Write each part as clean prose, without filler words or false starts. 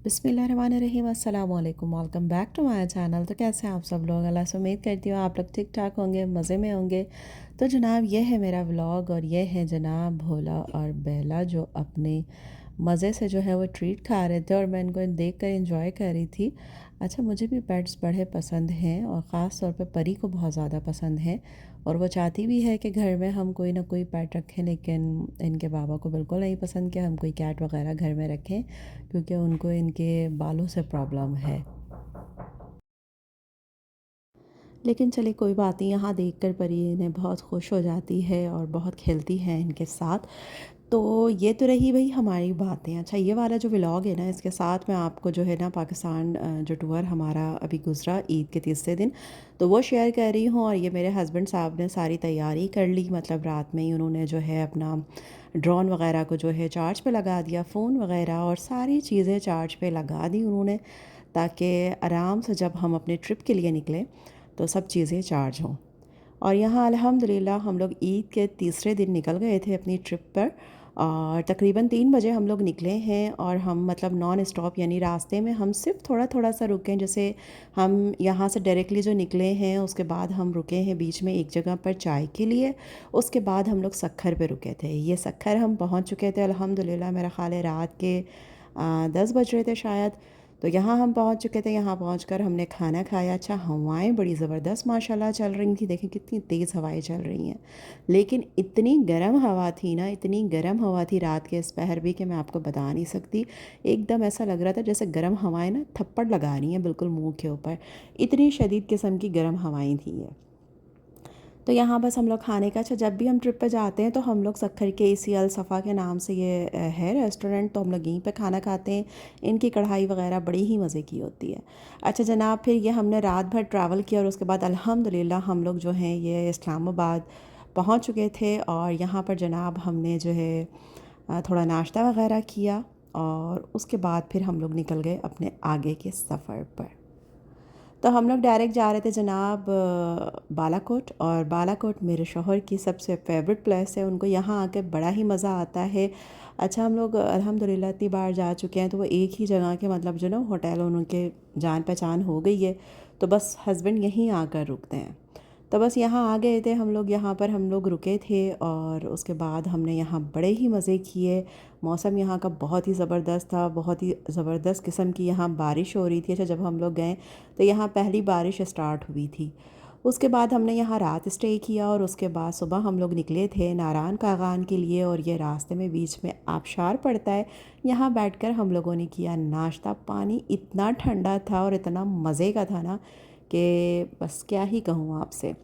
बिस्मिल्लाहिर्रहमानिर्रहीम, अस्सलाम वालेकुम, welcome back to my channel. तो कैसे हैं आप सब लोग? अल्लाह से उम्मीद करती हूँ आप लोग ठीक ठाक होंगे, मज़े में होंगे। तो जनाब ये है मेरा व्लॉग और ये है जनाब भोला और बेला जो अपने मज़े से जो है वो ट्रीट खा रहे थे और मैं इनको देख कर इंजॉय कर रही थी। अच्छा, मुझे भी पेट्स बड़े पसंद हैं और ख़ास तौर पे परी को बहुत ज़्यादा पसंद है और वो चाहती भी है कि घर में हम कोई ना कोई पेट रखें, लेकिन इनके बाबा को बिल्कुल नहीं पसंद कि हम कोई कैट वगैरह घर में रखें, क्योंकि उनको इनके बालों से प्रॉब्लम है। लेकिन चलिए कोई बात नहीं, यहाँ देखकर परी इन्हें बहुत खुश हो जाती है और बहुत खेलती है इनके साथ। तो ये तो रही भाई हमारी बातें। अच्छा, ये वाला जो व्लॉग है ना, इसके साथ मैं आपको जो है ना पाकिस्तान जो टूर हमारा अभी गुज़रा ईद के तीसरे दिन, तो वो शेयर कर रही हूँ। और ये मेरे हस्बैंड साहब ने सारी तैयारी कर ली, मतलब रात में ही उन्होंने जो है अपना ड्रोन वगैरह को जो है चार्ज पे लगा दिया, फ़ोन वगैरह और सारी चीज़ें चार्ज पे लगा दी उन्होंने, ताकि आराम से जब हम अपने ट्रिप के लिए निकलें तो सब चीज़ें चार्ज हों। और यहाँ अल्हम्दुलिल्लाह हम लोग ईद के तीसरे दिन निकल गए थे अपनी ट्रिप पर और तकरीबन 3 बजे हम लोग निकले हैं। और हम मतलब नॉन स्टॉप यानी रास्ते में हम सिर्फ थोड़ा थोड़ा सा रुके हैं। जैसे हम यहाँ से डायरेक्टली जो निकले हैं उसके बाद हम रुके हैं बीच में एक जगह पर चाय के लिए। उसके बाद हम लोग सक्खर पे रुके थे। ये सक्खर हम पहुँच चुके थे अल्हम्दुलिल्लाह, मेरा ख़्याल है रात के 10 बज रहे थे शायद। तो यहाँ हम पहुँच चुके थे। यहाँ पहुँचकर हमने खाना खाया। अच्छा, हवाएं बड़ी ज़बरदस्त माशाल्लाह चल रही थी। देखें कितनी तेज़ हवाएं चल रही हैं, लेकिन इतनी गर्म हवा थी ना, इतनी गर्म हवा थी रात के इस पहर भी कि मैं आपको बता नहीं सकती। एकदम ऐसा लग रहा था जैसे गर्म हवाएं ना थप्पड़ लगा रही हैं बिल्कुल मुँह के ऊपर, इतनी शदीद किस्म की गर्म हवाएं थी ये। तो यहाँ बस हम लोग खाने का, अच्छा जब भी हम ट्रिप पे जाते हैं तो हम लोग सक्खर के इसी अल सफ़ा के नाम से ये है रेस्टोरेंट, तो हम लोग यहीं पे खाना खाते हैं। इनकी कढ़ाई वगैरह बड़ी ही मज़े की होती है। अच्छा जनाब, फिर ये हमने रात भर ट्रैवल किया और उसके बाद अल्हम्दुलिल्लाह हम लोग जो हैं ये इस्लामाबाद पहुँच चुके थे। और यहाँ पर जनाब हमने जो है थोड़ा नाश्ता वगैरह किया और उसके बाद फिर हम लोग निकल गए अपने आगे के सफ़र पर। तो हम लोग डायरेक्ट जा रहे थे जनाब बालाकोट। और बालाकोट मेरे शौहर की सबसे फेवरेट प्लेस है, उनको यहाँ आकर बड़ा ही मज़ा आता है। अच्छा, हम लोग अल्हम्दुलिल्लाह इतनी बार जा चुके हैं तो वो एक ही जगह के मतलब जो ना होटल उनके जान पहचान हो गई है, तो बस हस्बैंड यहीं आकर रुकते हैं। तो बस यहाँ आ गए थे हम लोग, यहाँ पर हम लोग रुके थे और उसके बाद हमने यहाँ बड़े ही मज़े किए। मौसम यहाँ का बहुत ही ज़बरदस्त था, बहुत ही ज़बरदस्त किस्म की यहाँ बारिश हो रही थी। अच्छा, जब हम लोग गए तो यहाँ पहली बारिश स्टार्ट हुई थी। उसके बाद हमने यहाँ रात स्टे किया और उसके बाद सुबह हम लोग निकले थे नारायण कागान के लिए। और ये रास्ते में बीच में आबशार पड़ता है, यहाँ बैठकर हम लोगों ने किया नाश्ता। पानी इतना ठंडा था और इतना मज़े का था ना कि बस क्या ही कहूँ आपसे।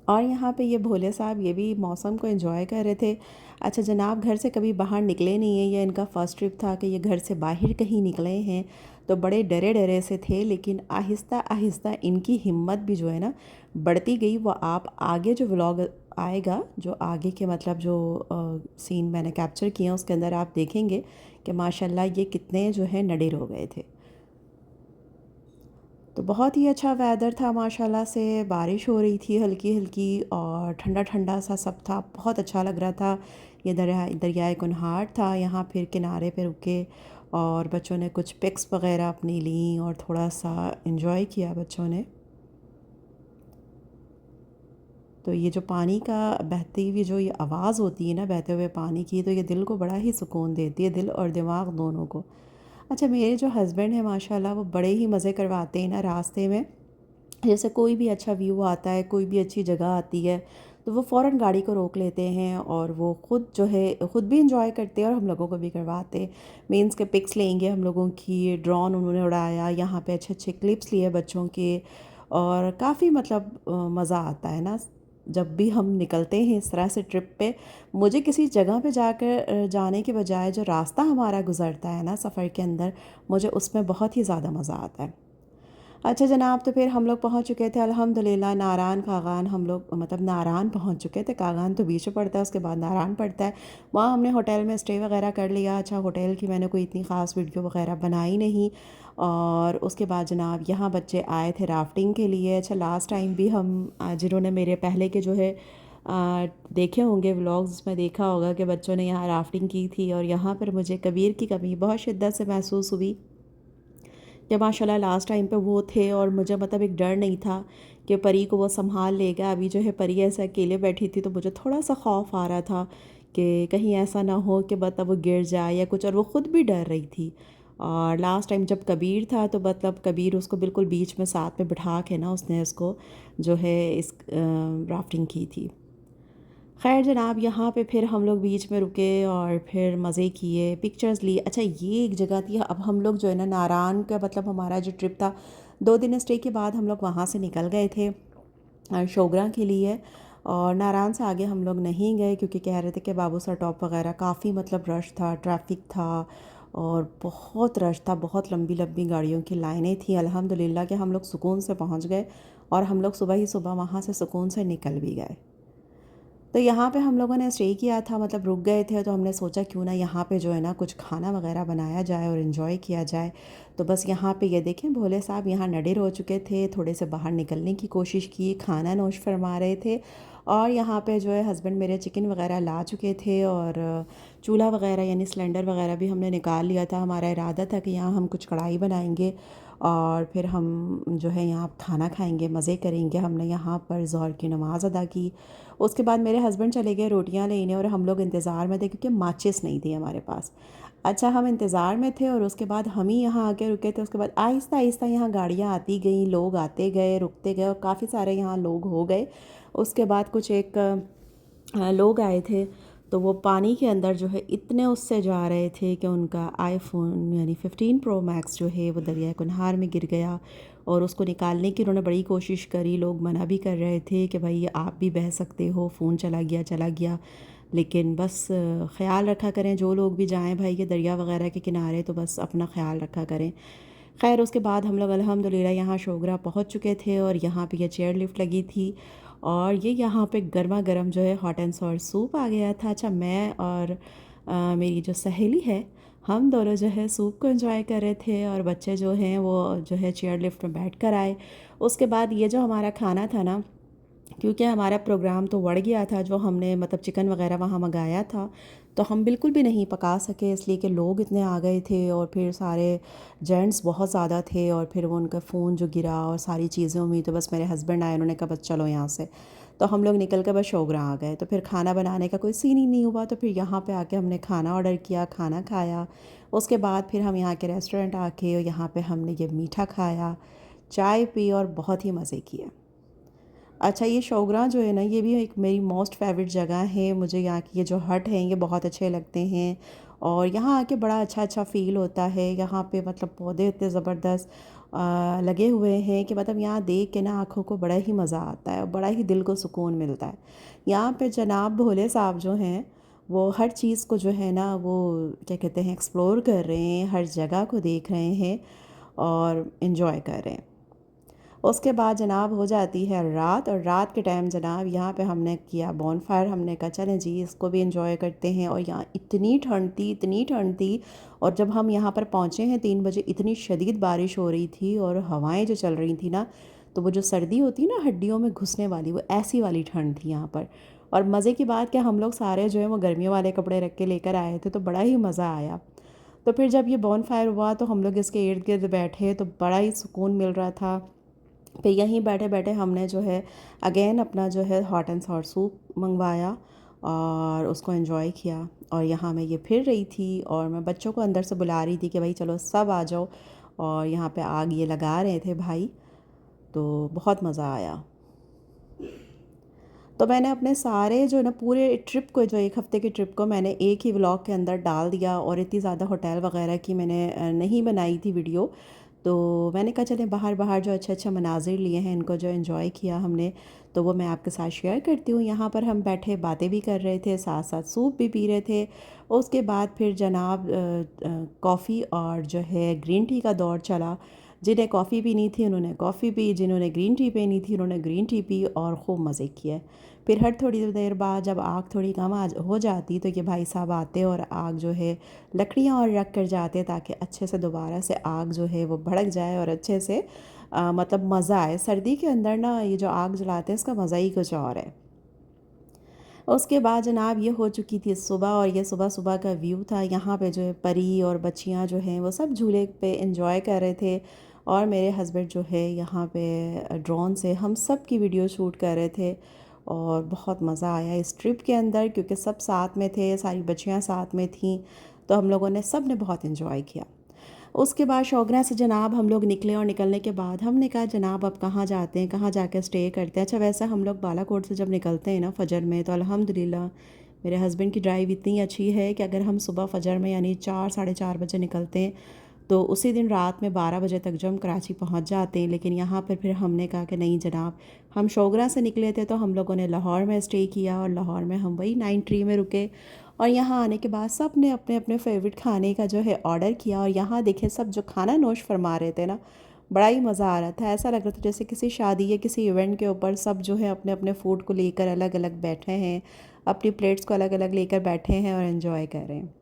और यहाँ पे ये भोले साहब ये भी मौसम को एंजॉय कर रहे थे। अच्छा जनाब, घर से कभी बाहर निकले नहीं हैं, ये इनका फ़र्स्ट ट्रिप था कि ये घर से बाहर कहीं निकले हैं। तो बड़े डरे डरे से थे, लेकिन आहिस्ता आहिस्ता इनकी हिम्मत भी जो है ना बढ़ती गई। वो आप आगे जो व्लॉग आएगा, जो आगे के मतलब जो सीन मैंने कैप्चर किए हैं उसके अंदर आप देखेंगे कि माशाल्लाह ये कितने जो है नडेर हो गए थे। तो बहुत ही अच्छा वेदर था माशाल्लाह से, बारिश हो रही थी हल्की हल्की और ठंडा ठंडा सा सब था, बहुत अच्छा लग रहा था। ये दरियाए कुनहार था, यहाँ फिर किनारे पे रुके और बच्चों ने कुछ पिक्स वगैरह अपनी ली और थोड़ा सा इन्जॉय किया बच्चों ने। तो ये जो पानी का बहती हुई जो ये आवाज़ होती है ना बहते हुए पानी की, तो ये दिल को बड़ा ही सुकून देती है, दिल और दिमाग दोनों को। अच्छा, मेरे जो हस्बैंड हैं माशाल्लाह वो बड़े ही मज़े करवाते हैं ना रास्ते में। जैसे कोई भी अच्छा व्यू आता है, कोई भी अच्छी जगह आती है, तो वो फ़ौरन गाड़ी को रोक लेते हैं और वो ख़ुद जो है ख़ुद भी इंजॉय करते हैं और हम लोगों को भी करवाते हैं। मीन्स के पिक्स लेंगे हम लोगों की, ड्रोन उन्होंने उड़ाया, यहाँ पे अच्छे अच्छे क्लिप्स लिए बच्चों के। और काफ़ी मतलब मज़ा आता है ना जब भी हम निकलते हैं इस तरह से ट्रिप पे। मुझे किसी जगह पे जाकर जाने के बजाय जो रास्ता हमारा गुज़रता है ना सफ़र के अंदर, मुझे उसमें बहुत ही ज़्यादा मज़ा आता है। अच्छा जनाब, तो फिर हम लोग पहुंच चुके थे अल्हम्दुलिल्लाह नारान कागान। हम लोग मतलब नारान पहुंच चुके थे। कागान तो बीच में पड़ता है, उसके बाद नारान पड़ता है। वहाँ हमने होटल में स्टे वगैरह कर लिया। अच्छा, होटल की मैंने कोई इतनी ख़ास वीडियो वगैरह बनाई नहीं। और उसके बाद जनाब यहाँ बच्चे आए थे राफ्टिंग के लिए। अच्छा, लास्ट टाइम भी हम जिन्होंने मेरे पहले के जो है देखे होंगे व्लॉग्स में, देखा होगा कि बच्चों ने यहाँ राफ्टिंग की थी। और यहाँ पर मुझे कबीर की कमी बहुत शिद्दत से महसूस हुई कि माशाल्लाह लास्ट टाइम पे वो थे और मुझे मतलब एक डर नहीं था कि परी को वो संभाल लेगा। अभी जो है परी ऐसे अकेले बैठी थी तो मुझे थोड़ा सा खौफ आ रहा था कि कहीं ऐसा ना हो कि मतलब वो गिर जाए या कुछ, और वो ख़ुद भी डर रही थी। और लास्ट टाइम जब कबीर था तो मतलब कबीर उसको बिल्कुल बीच में साथ में बिठा के ना उसने इसको जो है इस राफ्टिंग की थी। खैर जनाब, यहाँ पे फिर हम लोग बीच में रुके और फिर मज़े किए, पिक्चर्स लिए। अच्छा, ये एक जगह थी। अब हम लोग जो है ना नारायण का मतलब हमारा जो ट्रिप था, 2 दिन स्टे के बाद हम लोग वहाँ से निकल गए थे शोगरा के लिए। और नारायण से आगे हम लोग नहीं गए क्योंकि कह रहे थे कि बाबूसर टॉप वगैरह काफ़ी मतलब रश था, ट्रैफिक था और बहुत रश था, बहुत लंबी लंबी गाड़ियों की लाइनें थी। अल्हम्दुलिल्लाह कि हम लोग सुकून से पहुँच गए और हम लोग सुबह ही सुबह वहाँ से सुकून से निकल भी गए। तो यहाँ पे हम लोगों ने स्टे किया था, मतलब रुक गए थे, तो हमने सोचा क्यों ना यहाँ पे जो है ना कुछ खाना वगैरह बनाया जाए और इन्जॉय किया जाए। तो बस यहाँ पे ये देखें भोले साहब यहाँ नडर हो चुके थे, थोड़े से बाहर निकलने की कोशिश की, खाना नोश फरमा रहे थे। और यहाँ पे जो है हस्बैंड मेरे चिकन वगैरह ला चुके थे और चूल्हा वगैरह यानी सिलेंडर वगैरह भी हमने निकाल लिया था। हमारा इरादा था कि यहाँ हम कुछ कढ़ाई बनाएंगे और फिर हम जो है यहाँ खाना खाएंगे, मज़े करेंगे। हमने यहाँ पर ज़ोहर की नमाज़ अदा की। उसके बाद मेरे हस्बैंड चले गए रोटियां लेने और हम लोग इंतज़ार में थे क्योंकि माचिस नहीं थी हमारे पास। अच्छा, हम इंतज़ार में थे और उसके बाद हम ही यहाँ आके रुके थे। उसके बाद आहिस्ता आहिस्ता यहाँ गाड़ियाँ आती गई, लोग आते गए, रुकते गए और काफ़ी सारे यहाँ लोग हो गए। उसके बाद कुछ एक लोग आए थे तो वो पानी के अंदर जो है इतने उससे जा रहे थे कि उनका आईफोन यानी 15 प्रो मैक्स जो है वो दरिया कुनहार में गिर गया। और उसको निकालने की उन्होंने बड़ी कोशिश करी, लोग मना भी कर रहे थे कि भाई आप भी बह सकते हो, फ़ोन चला गया चला गया। लेकिन बस ख़्याल रखा करें, जो लोग भी जाएं भाई ये दरिया वगैरह के किनारे, तो बस अपना ख़्याल रखा करें। खैर उसके बाद हम लोग अल्हम्दुलिल्लाह यहाँ शोगरा पहुँच चुके थे और यहाँ पे ये चेयर लिफ्ट लगी थी और ये यहाँ पे गर्मा गर्म जो है हॉट एंड सॉर सूप आ गया था। अच्छा, मैं और मेरी जो सहेली है, हम दोनों जो है सूप को एंजॉय कर रहे थे और बच्चे जो हैं वो जो है चेयर लिफ्ट में बैठ कर आए। उसके बाद ये जो हमारा खाना था ना, क्योंकि हमारा प्रोग्राम तो बढ़ गया था, जो हमने मतलब चिकन वगैरह वहाँ मंगाया था तो हम बिल्कुल भी नहीं पका सके, इसलिए कि लोग इतने आ गए थे और फिर सारे जेंट्स बहुत ज़्यादा थे और फिर वो उनका फ़ोन जो गिरा और सारी चीज़ें हुई। तो बस मेरे हस्बैंड आए, उन्होंने कहा बस चलो यहाँ से। तो हम लोग निकल कर बस शोगरा आ गए। तो फिर खाना बनाने का कोई सीन ही नहीं हुआ, तो फिर यहाँ पे आके हमने खाना ऑर्डर किया, खाना खाया। उसके बाद फिर हम यहाँ के रेस्टोरेंट आके यहाँ पे हमने ये मीठा खाया, चाय पी और बहुत ही मज़े किए। अच्छा, ये शोगरा जो है ना ये भी एक मेरी मोस्ट फेवरेट जगह है। मुझे यहाँ की ये जो हट हैं ये बहुत अच्छे लगते हैं और यहाँ आके बड़ा अच्छा अच्छा फ़ील होता है। यहाँ पे मतलब पौधे इतने ज़बरदस्त लगे हुए हैं कि मतलब यहाँ देख के ना आँखों को बड़ा ही मज़ा आता है और बड़ा ही दिल को सुकून मिलता है। यहाँ पे जनाब भोले साहब जो हैं वो हर चीज़ को जो है ना वो क्या कहते हैं एक्सप्लोर कर रहे हैं, हर जगह को देख रहे हैं और इन्जॉय कर रहे हैं। उसके बाद जनाब हो जाती है रात और रात के टाइम जनाब यहाँ पे हमने किया बॉनफायर। हमने कहा चलें जी इसको भी एंजॉय करते हैं। और यहाँ इतनी ठंड थी, इतनी ठंड थी। और जब हम यहाँ पर पहुँचे हैं 3 बजे, इतनी शदीद बारिश हो रही थी और हवाएं जो चल रही थी ना, तो वो जो सर्दी होती है ना हड्डियों में घुसने वाली, वो ऐसी वाली ठंड थी यहाँ पर। और मज़े की बात क्या, हम लोग सारे जो है वो गर्मियों वाले कपड़े रख के लेकर आए थे तो बड़ा ही मज़ा आया। तो फिर जब ये बॉनफायर हुआ तो हम लोग इसके इर्द गिर्द बैठे तो बड़ा ही सुकून मिल रहा था। फिर यहीं बैठे बैठे हमने जो है अगेन अपना जो है हॉट एंड सॉर सूप मंगवाया और उसको एंजॉय किया। और यहाँ मैं ये फिर रही थी और मैं बच्चों को अंदर से बुला रही थी कि भाई चलो सब आ जाओ। और यहाँ पे आग ये लगा रहे थे भाई, तो बहुत मज़ा आया। तो मैंने अपने सारे जो है ना पूरे ट्रिप को, जो 1 हफ़्ते की ट्रिप को मैंने एक ही व्लॉग के अंदर डाल दिया और इतनी ज़्यादा होटल वगैरह की मैंने नहीं बनाई थी वीडियो। तो मैंने कहा चलें बाहर बाहर जो अच्छे अच्छे मनाजिर लिए हैं इनको जो एंजॉय किया हमने, तो वो मैं आपके साथ शेयर करती हूँ। यहाँ पर हम बैठे बातें भी कर रहे थे, साथ साथ सूप भी पी रहे थे। उसके बाद फिर जनाब कॉफ़ी और जो है ग्रीन टी का दौर चला। जिन्हें कॉफ़ी पीनी थी उन्होंने कॉफ़ी पी, जिन्होंने ग्रीन टी पीनी थी उन्होंने ग्रीन टी पी और खूब मज़े किए। फिर हर थोड़ी देर बाद जब आग थोड़ी कम हो जाती तो ये भाई साहब आते और आग जो है लकड़ियाँ और रख कर जाते ताकि अच्छे से दोबारा से आग जो है वो भड़क जाए और अच्छे से मतलब मज़ा आए। सर्दी के अंदर ना ये जो आग जलाते हैं इसका मज़ा ही कुछ और है। उसके बाद जनाब ये हो चुकी थी सुबह और ये सुबह-सुबह का व्यू था। यहाँ पे जो है परी और बच्चियाँ जो हैं वो सब झूले पे एंजॉय कर रहे थे और मेरे हस्बैंड जो है यहाँ पे ड्रोन से हम सब की वीडियो शूट कर रहे थे और बहुत मज़ा आया इस ट्रिप के अंदर क्योंकि सब साथ में थे, सारी बच्चियाँ साथ में थीं, तो हम लोगों ने सब ने बहुत एंजॉय किया। उसके बाद शौकरा से जनाब हम लोग निकले और निकलने के बाद हमने कहा जनाब अब कहाँ जाते हैं, कहाँ जाकर स्टे करते हैं। अच्छा वैसे हम लोग बालाकोट से जब निकलते हैं ना फ़जर में तो अल्हम्दुलिल्लाह मेरे हस्बैंड की ड्राइव इतनी अच्छी है कि अगर हम सुबह फ़जर में यानी 4 साढ़े 4 बजे निकलते हैं तो उसी दिन रात में 12 बजे तक जो हम कराची पहुंच जाते हैं। लेकिन यहाँ पर फिर हमने कहा कि नहीं जनाब, हम शोगरा से निकले थे तो हम लोगों ने लाहौर में स्टे किया और लाहौर में हम वही 9 ट्री में रुके और यहाँ आने के बाद सब ने अपने अपने फेवरेट खाने का जो है ऑर्डर किया और यहाँ देखे सब जो खाना नोश फरमा रहे थे ना, बड़ा ही मज़ा आ रहा था। ऐसा लग रहा था जैसे किसी शादी या किसी इवेंट के ऊपर सब जो है अपने अपने फ़ूड को लेकर अलग अलग बैठे हैं, अपनी प्लेट्स को अलग अलग लेकर बैठे हैं और इन्जॉय कर रहे हैं।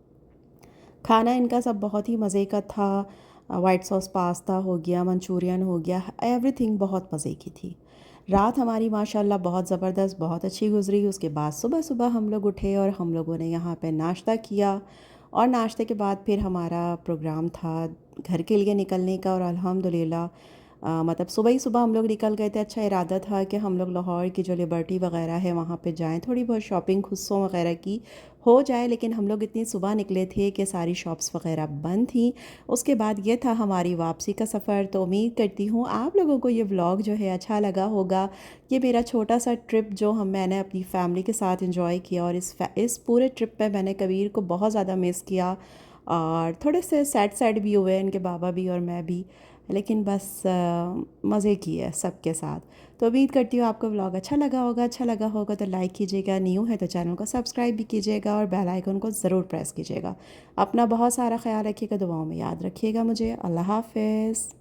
खाना इनका सब बहुत ही मज़े का था। वाइट सॉस पास्ता हो गया, मंचूरियन हो गया, एवरीथिंग बहुत मज़े की थी। रात हमारी माशाल्लाह बहुत ज़बरदस्त, बहुत अच्छी गुज़री। उसके बाद सुबह-सुबह हम लोग उठे और हम लोगों ने यहाँ पे नाश्ता किया और नाश्ते के बाद फिर हमारा प्रोग्राम था घर के लिए निकलने का और अल्हम्दुलिल्लाह मतलब सुबह ही सुबह हम लोग निकल गए थे। अच्छा इरादा था कि हम लोग लाहौर की जो लिबर्टी वगैरह है वहाँ पे जाएं, थोड़ी बहुत शॉपिंग खुस्सों वगैरह की हो जाए, लेकिन हम लोग इतनी सुबह निकले थे कि सारी शॉप्स वगैरह बंद थी। उसके बाद ये था हमारी वापसी का सफ़र। तो उम्मीद करती हूँ आप लोगों को ये व्लॉग जो है अच्छा लगा होगा। ये मेरा छोटा सा ट्रिप जो मैंने अपनी फ़ैमिली के साथ इंजॉय किया और इस पूरे ट्रिप पे मैंने कबीर को बहुत ज़्यादा मिस किया और थोड़े से सैड सैड भी हुए इनके बाबा भी और मैं भी, लेकिन बस मज़े किए सबके साथ। तो उम्मीद करती हूँ आपको व्लॉग अच्छा लगा होगा तो लाइक कीजिएगा, न्यू है तो चैनल को सब्सक्राइब भी कीजिएगा और बेल आइकन को ज़रूर प्रेस कीजिएगा। अपना बहुत सारा ख्याल रखिएगा, दुआओं में याद रखिएगा मुझे। अल्लाह हाफ़िज़।